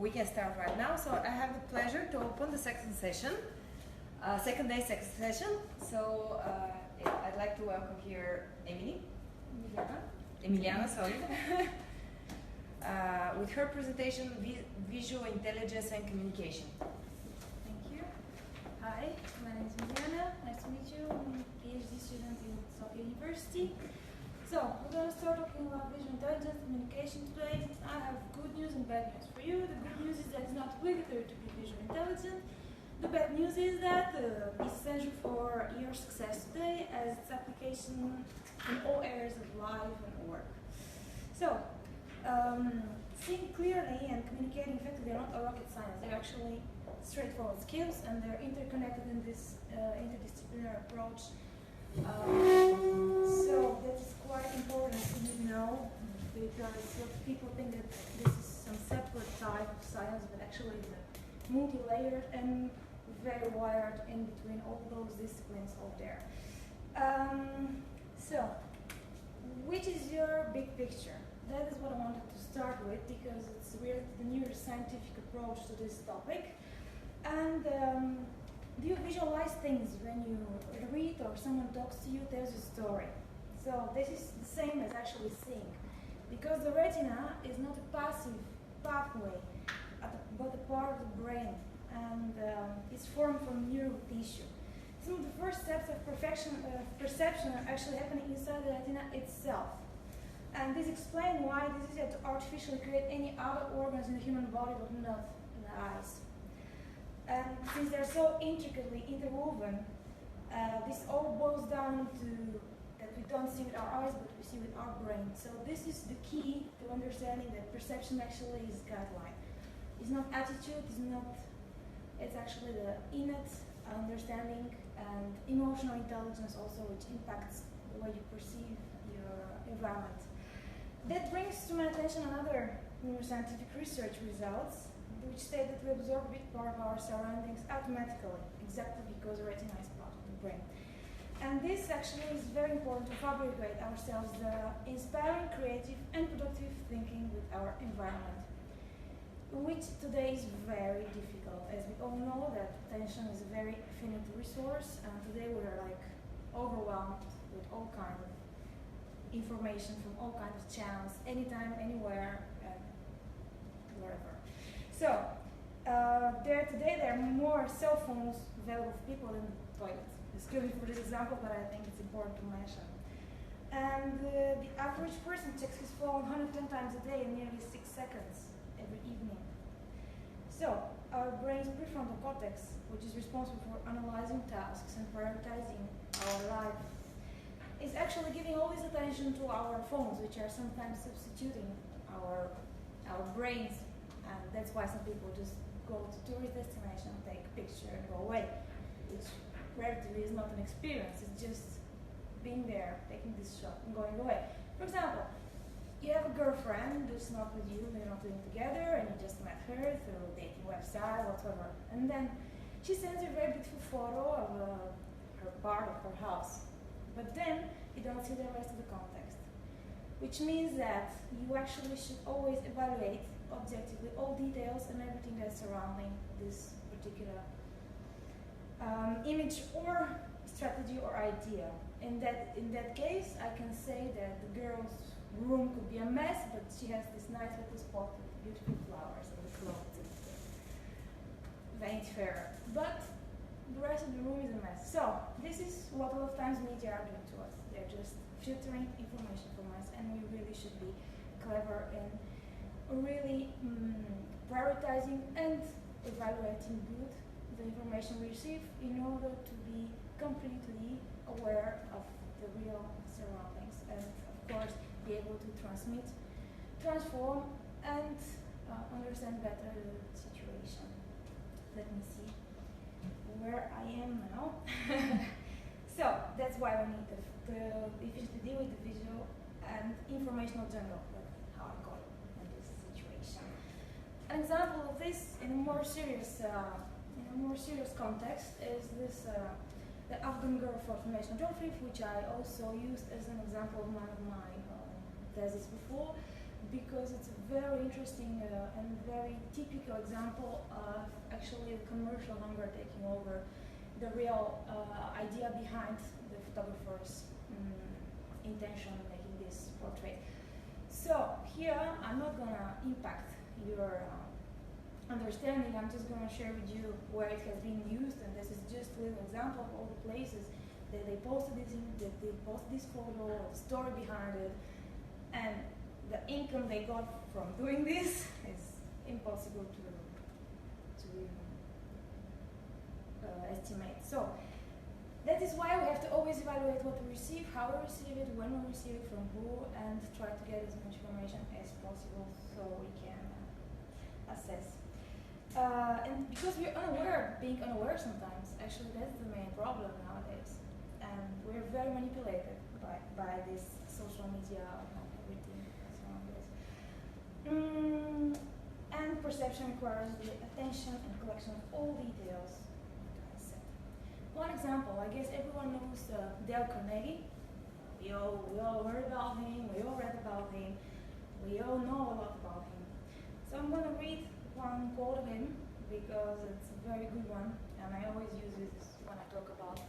we can start right now. So I have the pleasure to open the second session, second session. So I'd like to welcome here Emiliana, sorry, with her presentation, Visual Intelligence and Communication. Thank you. Hi, my name is Emiliana. Nice to meet you. I'm a Ph.D. student in Sofia University. So, we're going to start talking about visual intelligence and communication today. I have good news and bad news for you. The good news is that it's not obligatory to be visual intelligent. The bad news is that it's essential for your success today as its application in all areas of life and work. So, seeing clearly and communicating effectively are not a rocket science. They're actually straightforward skills, and they're interconnected in this interdisciplinary approach. So that is quite important to know, because people think that this is some separate type of science, but actually it's multi-layered and very wired in between all those disciplines out there. So, which is your big picture? That is what I wanted to start with, because it's really the neuroscientific approach to this topic. And do you visualize things when you read or someone talks to you, tells you a story? So this is the same as actually seeing, because the retina is not a passive pathway, but a part of the brain, and it's formed from neural tissue. Some of the first steps of perception are actually happening inside the retina itself. And this explains why it is easier to artificially create any other organs in the human body, but not the eyes. And since they're so intricately interwoven, this all boils down to that we don't see with our eyes, but we see with our brain. So this is the key to understanding that perception actually is guideline. It's not attitude, it's actually the innate understanding and emotional intelligence also, which impacts the way you perceive your environment. That brings to my attention another neuroscientific research results, which state that we absorb a big part of our surroundings automatically, exactly because the retina is part of the brain. And this actually is very important to fabricate ourselves the inspiring, creative, and productive thinking with our environment, which today is very difficult, as we all know that attention is a very finite resource, and today we are like overwhelmed with all kinds of information from all kinds of channels, anytime, anywhere, and wherever. So, today there are more cell phones available for people in the toilet. Excuse me for this example, but I think it's important to mention. And the average person checks his phone 110 times a day in nearly 6 seconds every evening. So, our brain's prefrontal cortex, which is responsible for analyzing tasks and prioritizing our life, is actually giving all this attention to our phones, which are sometimes substituting our brains. And that's why some people just go to tourist destination, take a picture, and go away, which relatively is not an experience. It's just being there, taking this shot, and going away. For example, you have a girlfriend who's not with you, you're not living together, and you just met her through a dating website, whatever. And then she sends you a very beautiful photo of her part of her house. But then you don't see the rest of the context, which means that you actually should always evaluate objectively all details and everything that's surrounding this particular image or strategy or idea. In that case, I can say that the girl's room could be a mess, but she has this nice little spot with beautiful flowers and the clothes and Vanity Fair. But the rest of the room is a mess. So this is what a lot of times media are doing to us. They're just filtering information from us, and we really should be clever in really prioritizing and evaluating good the information we receive in order to be completely aware of the real surroundings, and of course be able to transmit, transform, and understand better the situation. Let me see where I am now. So that's why we need to deal with the visual and informational jungle, that's how I call it in this situation. An example of this in a more serious context is this the Afghan girl for informational geography, which I also used as an example of one of my thesis before. because it's a very interesting and very typical example of actually the commercial hunger taking over the real idea behind the photographer's intention in making this portrait. So here I'm not going to impact your understanding. I'm just going to share with you where it has been used, and this is just a little example of all the places that they posted this in, that they posted this photo, the story behind it, and the income they got from doing this is impossible to estimate. So that is why we have to always evaluate what we receive, how we receive it, when we receive it, from who, and try to get as much information as possible so we can assess. And because we're unaware, being unaware sometimes, actually that's the main problem nowadays. And we're very manipulated by this social media and everything that's around us. And perception requires the attention and collection of all details. One example, I guess everyone knows Dale Carnegie. We all heard about him, we all read about him, we all know a lot about him. So I'm going to read one quote of him because it's a very good one, and I always use it when I talk about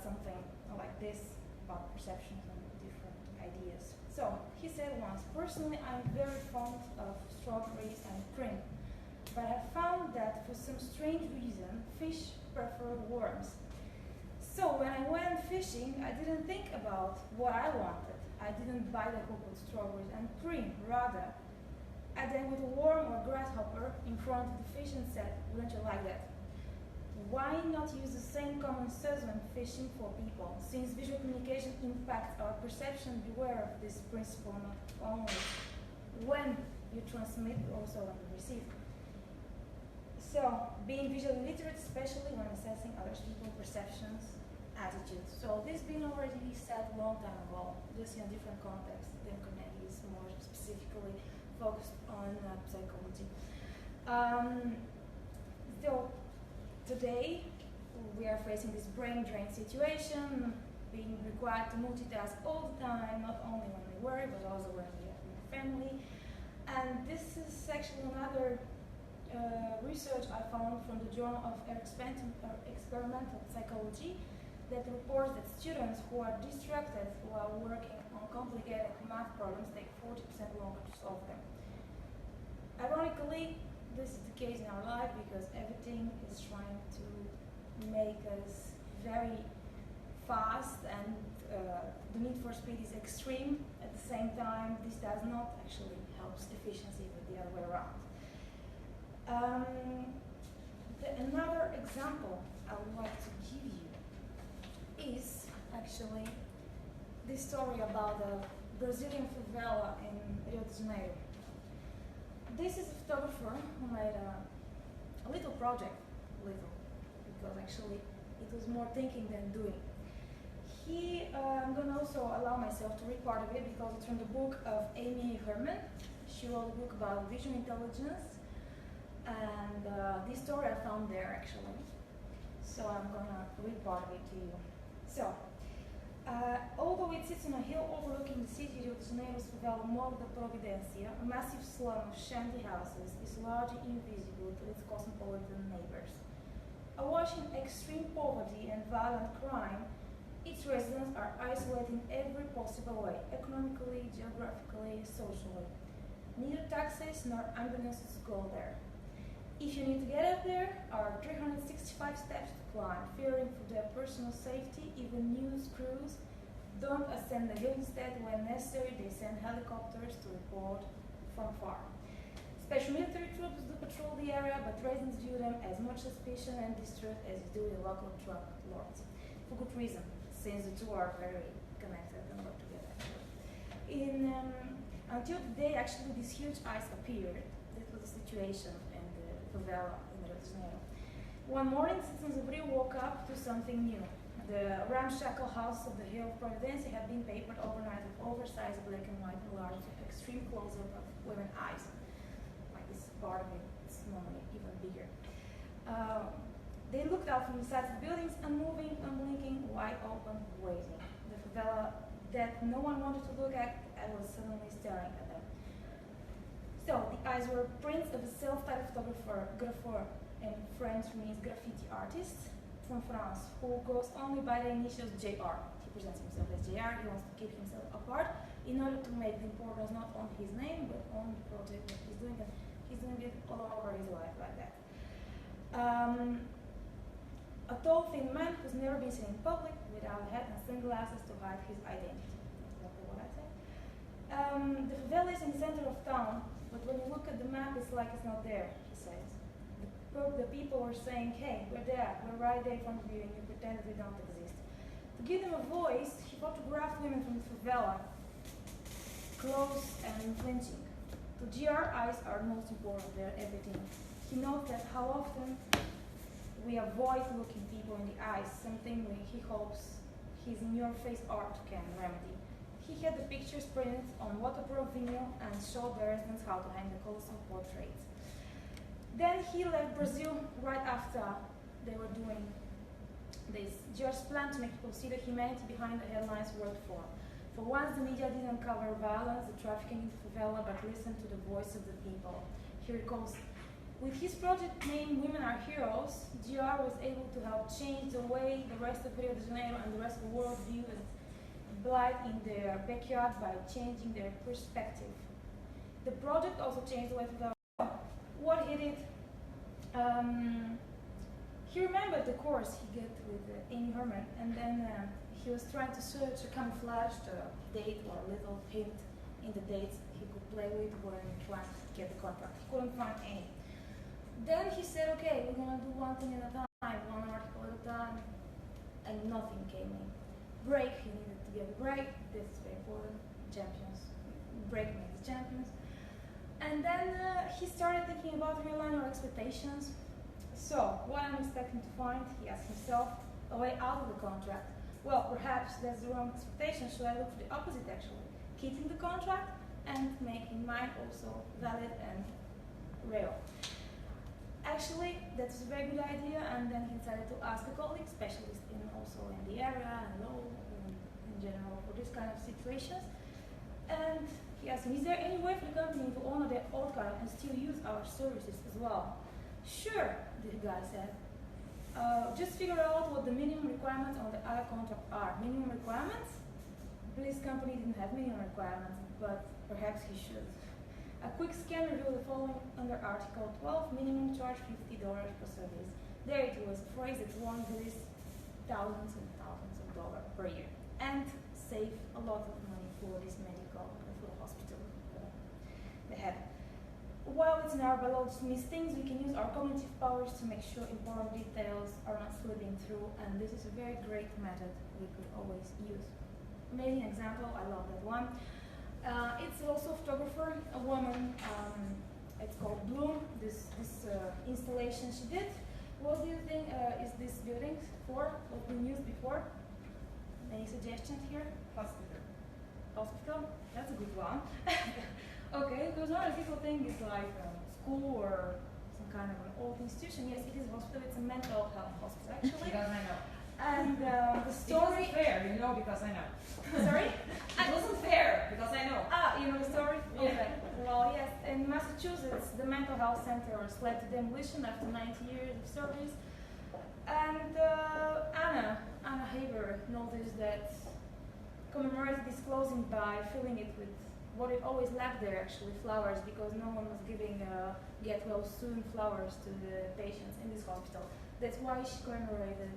something like this, about perceptions and different ideas. So he said once, personally I'm very fond of strawberries and cream, but I found that for some strange reason fish prefer worms. So when I went fishing, I didn't think about what I wanted. I didn't buy the hook with strawberries and cream. Rather, I then with a worm or grasshopper in front of the fish and said, wouldn't you like that? Why not use the same common sense when fishing for people? Since visual communication impacts our perception, beware of this principle not only when you transmit, but also when you receive. So, being visually literate, especially when assessing other people's perceptions, attitudes. So, this been already said a long time ago, just in a different context. Then Carnegie is more specifically focused on psychology. So, today we are facing this brain drain situation, being required to multitask all the time, not only when we work, but also when we have a family. And this is actually another research I found from the Journal of Experimental Psychology that reports that students who are distracted while working on complicated math problems take 40% longer to solve them. Ironically, this is the case in our life because everything is trying to make us very fast, and the need for speed is extreme. At the same time, this does not actually help efficiency, but the other way around. Another example I would like to give you is actually this story about a Brazilian favela in Rio de Janeiro. This is a photographer who made a little project, because actually it was more thinking than doing. I'm going to also allow myself to read part of it because it's from the book of Amy Herman. She wrote a book about visual intelligence. And this story I found there actually, so I'm gonna read part of it to you. So, although it sits on a hill overlooking the city of Rio de Janeiro's favela Morro da Providência, a massive slum of shanty houses is largely invisible to its cosmopolitan neighbors. Awash in extreme poverty and violent crime, its residents are isolated in every possible way, economically, geographically, socially. Neither taxis nor ambulances go there. If you need to get up there, are 365 steps to climb. Fearing for their personal safety, even news crews don't ascend the hill. Instead, when necessary, they send helicopters to report from far. Special military troops do patrol the area, but residents view them as much suspicion and distrust as do the local drug lords. For good reason, since the two are very connected and work together. Until the day actually this huge ice appeared, that was the situation in the favela in Rio de Janeiro. One morning, citizens of Rio woke up to something new. The ramshackle houses of the hill of Providência had been papered overnight with oversized black and white enlarged with extreme close-up of women's eyes. Like this part of it, it's normally even bigger. They looked out from the sides of the buildings, unmoving, unblinking, wide open, waiting. The favela that no one wanted to look at and was suddenly staring at them. So the eyes were prints of a self-titled photographer, in French means graffiti artist, from France, who goes only by the initials JR. He presents himself as JR, he wants to keep himself apart in order to make the importance not on his name, but on the project that he's doing, and he's doing it all over his life like that. A tall, thin man who's never been seen in public without a hat and sunglasses to hide his identity. That's exactly what I said. The favela is in the center of town, but when you look at the map, it's like it's not there, he says. The people were saying, hey, we're there, we're right there in front of you, and you pretend that we don't exist. To give them a voice, he photographed women from the favela, close and flinching. To GR, eyes are most important, they're everything. He notes that how often we avoid looking people in the eyes, something he hopes his in-your-face art can remedy. He had the pictures printed on waterproof vinyl and showed the residents how to hang the colossal portraits. Then he left Brazil right after they were doing this. Just planned to make people see the humanity behind the headlines worked for. For once, the media didn't cover violence, the trafficking in the favela, but listened to the voice of the people. Here it goes. With his project named Women Are Heroes, GR was able to help change the way the rest of Rio de Janeiro and the rest of the world viewed blight in their backyard by changing their perspective. The project also changed the way the what he did. He remembered the course he did with Amy Herman, and then he was trying to search a camouflaged date or a little hint in the dates he could play with when trying to get the contract. He couldn't find any. Then he said, okay, we're going to do one thing at a time, one article at a time, and nothing came in. Break, he needed to get a break. This is very important. Champions. Break makes champions. And then he started thinking about realigning our expectations. So, what I'm expecting to find, he asked himself, a way out of the contract. Well, perhaps that's the wrong expectation. Should I look for the opposite, actually? Keeping the contract and making mine also valid and real. Actually, that's a very good idea, and then he decided to ask a colleague, specialist also in the area and law in general for this kind of situations. And he asked him, is there any way for the company to honor their old contract and still use our services as well? Sure, the guy said. Just figure out what the minimum requirements on the other contract are. Minimum requirements? This company didn't have minimum requirements, but perhaps he should. A quick scan revealed the following under Article 12, minimum charge $50 per service. There it was, a phrase that won this thousands and thousands of dollars per year and save a lot of money for this medical, for the hospital they had. While it's in our bylaw to miss things, we can use our cognitive powers to make sure important details are not slipping through, and this is a very great method we could always use. Amazing example, I love that one. It's also a photographer, a woman, it's called Bloom, this installation she did. What do you think is this building for? What's been used before? Any suggestions here? Hospital. Hospital? That's a good one. Okay, because other people think it's like a school or some kind of an old institution. Yes, it is a hospital. It's a mental health hospital, actually. Because I know. And the story... It wasn't fair, you know, because I know. Sorry? It wasn't fair, because I know. Ah, you know the story? Yeah. Okay. Well, yes, in Massachusetts, the mental health center was led to demolition after 90 years of service. And Anna Haber noticed that commemorated this closing by filling it with what it always lacked there, actually, flowers, because no one was giving get well soon flowers to the patients in this hospital. That's why she commemorated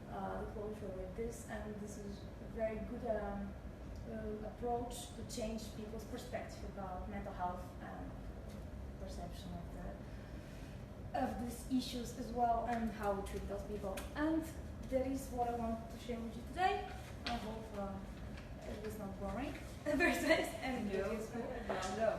the closure with this, and this is a very good approach to change people's perspective about mental health and perception of these issues as well, and how we treat those people. And that is what I wanted to share with you today. I hope it was not boring. Very nice and useful. No.